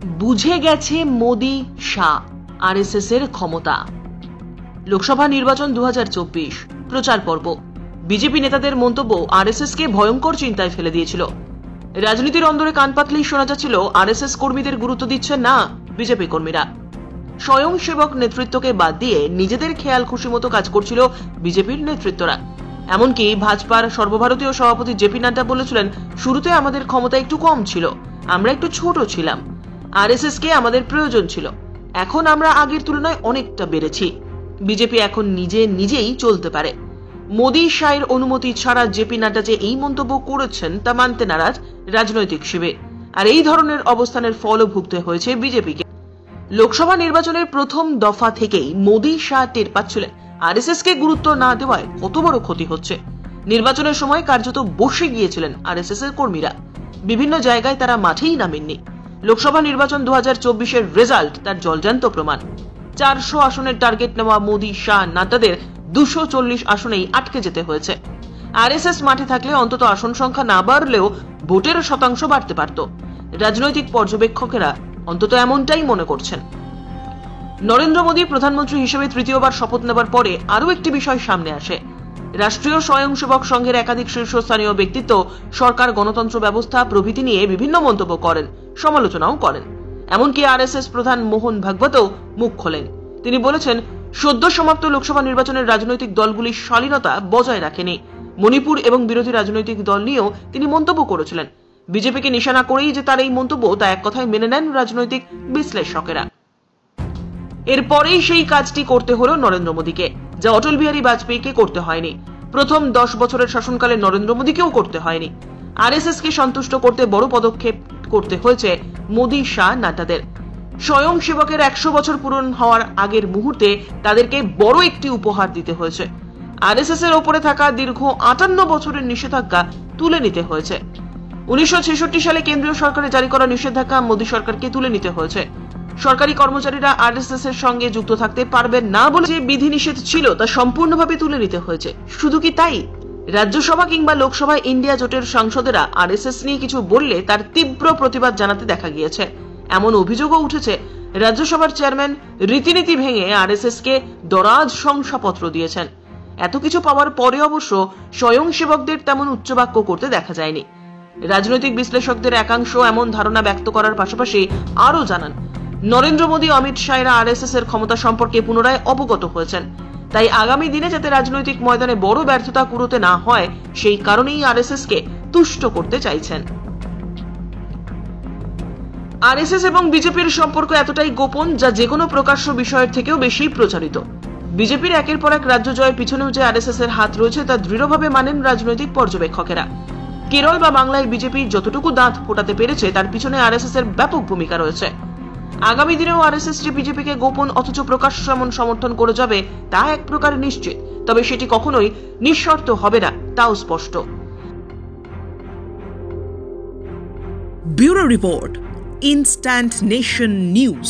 বুঝে গেছে মোদি শাহ আরএসএস এর ক্ষমতা। লোকসভা নির্বাচন 2024 প্রচার পর্ব। বিজেপি নেতাদের মন্তব্য আরএসএস কে ভয়ঙ্কর চিন্তায় ফেলে দিয়েছিল। রাজনীতির অন্দরে কান পাতলেই শোনা যাচ্ছিল আরএসএস কর্মীদের গুরুত্ব দিচ্ছেন না বিজেপি কর্মীরা। স্বয়ংসেবক নেতৃত্বকে বাদ দিয়ে নিজেদের খেয়াল খুশি মতো কাজ করছিল বিজেপির নেতৃত্বরা। এমনকি ভাজপার সর্বভারতীয় সভাপতি জেপি নাড্ডা বলেছিলেন, শুরুতে আমাদের ক্ষমতা একটু কম ছিল, আমরা একটু ছোট ছিলাম, আরএসএস কে আমাদের প্রয়োজন ছিল, এখন আমরা আগের তুলনায় অনেকটা বেড়েছি, বিজেপি এখন নিজেই চলতে পারে। মোদি শাহের অনুমতি ছাড়া জেপি নাড্ডা যে এই মন্তব্য করেছেন তা মানতে নারাজ রাজনৈতিক শিবির। আর এই ধরনের অবস্থানের ফলও ভুগতে হয়েছে বিজেপিকে। লোকসভা নির্বাচনের প্রথম দফা থেকেই মোদি শাহ টের পাচ্ছিলেন আরএসএস কে গুরুত্ব না দেওয়ায় কত বড় ক্ষতি হচ্ছে। নির্বাচনের সময় কার্যত বসে গিয়েছিলেন আরএসএস এর কর্মীরা। বিভিন্ন জায়গায় তারা মাঠেই নামেননি। লোকসভা নির্বাচন 2024 রেজাল্ট তার জলজান্ত প্রমাণ। 400 আসনের টার্গেট নেওয়া মোদি শাহ নাড্ডাদের 240 আসনেই আটকে যেতে হয়েছে। আরএসএস মাঠে থাকলে অন্তত আসন সংখ্যা না বাড়লেও ভোটের শতাংশ বাড়তে পারত। রাজনৈতিক পর্যবেক্ষকেরা অন্তত এমনটাই মনে করছেন। নরেন্দ্র মোদী প্রধানমন্ত্রী হিসেবে তৃতীয়বার শপথ নেবার পরে আরও একটি বিষয় সামনে আসে। রাষ্ট্রীয় স্বয়ংসেবক সংঘের একাধিক শীর্ষস্থানীয় ব্যক্তিত্ব সরকার, গণতন্ত্র ব্যবস্থা প্রভৃতি নিয়ে বিভিন্ন মন্তব্য করেন, সমালোচনাও করেন। এমনকি আরএসএস প্রধান মোহন ভাগবতও মুখ খোলেন। তিনি বলেছেন, সদ্য সমাপ্ত লোকসভা নির্বাচনের রাজনৈতিক দলগুলির শালীনতা বজায় রাখেনি। মণিপুর এবং বিরোধী রাজনৈতিক দল নিয়েও তিনি মন্তব্য করেছিলেন। বিজেপিকে নিশানা করেই যে তার এই মন্তব্য তা এক কথায় মেনে নেন রাজনৈতিক বিশ্লেষকেরা। এরপরেই সেই কাজটি করতে হলো নরেন্দ্র মোদীকে, যা অটল বিহারী বাজপেয়ীকে করতে হয়নি। প্রথম 10 বছরের শাসনকালে নরেন্দ্র মোদীকেও করতে হয়নি। আরএসএস কে সন্তুষ্ট করতে বড় পদক্ষেপ করতে হয়েছে মোদি শাহ নাড্ডাদের। স্বয়ংসেবকের 100 বছর পূরণ হওয়ার আগের মুহূর্তে তাদেরকে বড় একটি উপহার দিতে হয়েছে। আরএসএস এর ওপরে থাকা দীর্ঘ 58 বছরের নিষেধাজ্ঞা তুলে নিতে হয়েছে। 1966 সালে কেন্দ্রীয় সরকারে জারি করা নিষেধাজ্ঞা মোদী সরকারকে তুলে নিতে হয়েছে। সরকারি কর্মচারীরা আরএসএস এর সঙ্গে যুক্ত থাকতে পারবেন না বলে যে বিধিনিষেধ ছিল তা সম্পূর্ণভাবে তুলে নিতে হয়েছে। শুধু কি তাই, রাজ্যসভা কিংবা লোকসভায় ইন্ডিয়া জোটের সাংসদেরা আরএসএস নিয়ে কিছু বললে তার তীব্র প্রতিবাদ জানাতে দেখা গিয়েছে। এমন অভিযোগও উঠেছে রাজ্যসভার চেয়ারম্যান রীতিনীতি ভেঙে আরএসএস কে দরাজ শংসাপত্র দিয়েছেন। এত কিছু পাওয়ার পরে অবশ্য স্বয়ংসেবকদের তেমন উচ্চবাক্য করতে দেখা যায়নি। রাজনৈতিক বিশ্লেষকদের একাংশ এমন ধারণা ব্যক্ত করার পাশাপাশি আরও জানান, নরেন্দ্র মোদী, অমিত শাহরা আরএসএস এর ক্ষমতা সম্পর্কে পুনরায় অবগত হয়েছেন। তাই আগামী দিনে যাতে রাজনৈতিক ময়দানে বড় ব্যর্থতা কুড়োতে না হয় সেই কারণেই আরএসএস কে তুষ্ট করতে চাইছেন। আরএসএস এবং বিজেপির সম্পর্ক এতটাই গোপন যা যেকোনো প্রকাশ্য বিষয়ের থেকেও বেশি প্রচারিত। বিজেপির একের পর এক রাজ্য জয়ের পিছনেও যে আরএসএস এর হাত রয়েছে তা দৃঢ়ভাবে মানেন রাজনৈতিক পর্যবেক্ষকেরা। কেরল বা বাংলায় বিজেপি যতটুকু দাঁত ফোটাতে পেরেছে তার পিছনে আরএসএস এর ব্যাপক ভূমিকা রয়েছে। আগামী দিনেও আরএসএস যে বিজেপিকে গোপন অথচ প্রকাশ্য এমন সমর্থন করে যাবে তা এক প্রকার নিশ্চিত, তবে সেটি কখনোই নিঃশর্ত হবে না তাও স্পষ্ট। Bureau report, instant nation news.